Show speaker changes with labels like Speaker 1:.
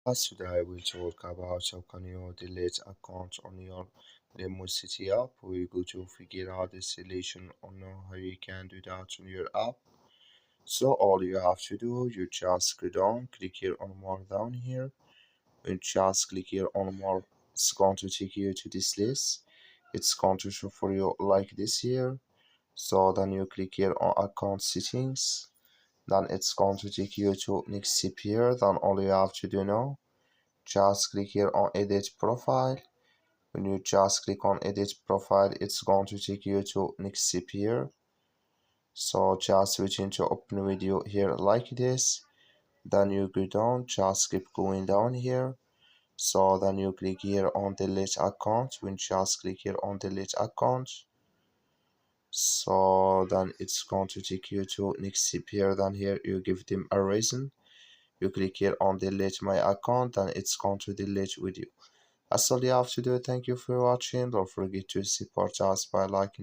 Speaker 1: Today we'll talk about how can you delete account on your Lumosity app. We're going to figure out the solution on how you can do that on your app. So all you have to do, you just go down, click here on more down here, and just click here on more. It's going to take you to this list. It's going to show for you like this here. So then you click here on account settings. Then it's going to take you to next step here. Then all you have to do now, just click here on edit profile. When you just click on edit profile, it's going to take you to next step here. So just switch into open video here like this. Then you go down, just keep going down here. So then you click here on delete account. When just click here on delete account, so then it's going to take you to next step here. Then here you give them a reason. You click here on delete my account, and it's going to delete with you. That's all you have to do. Thank you for watching. Don't forget to support us by liking.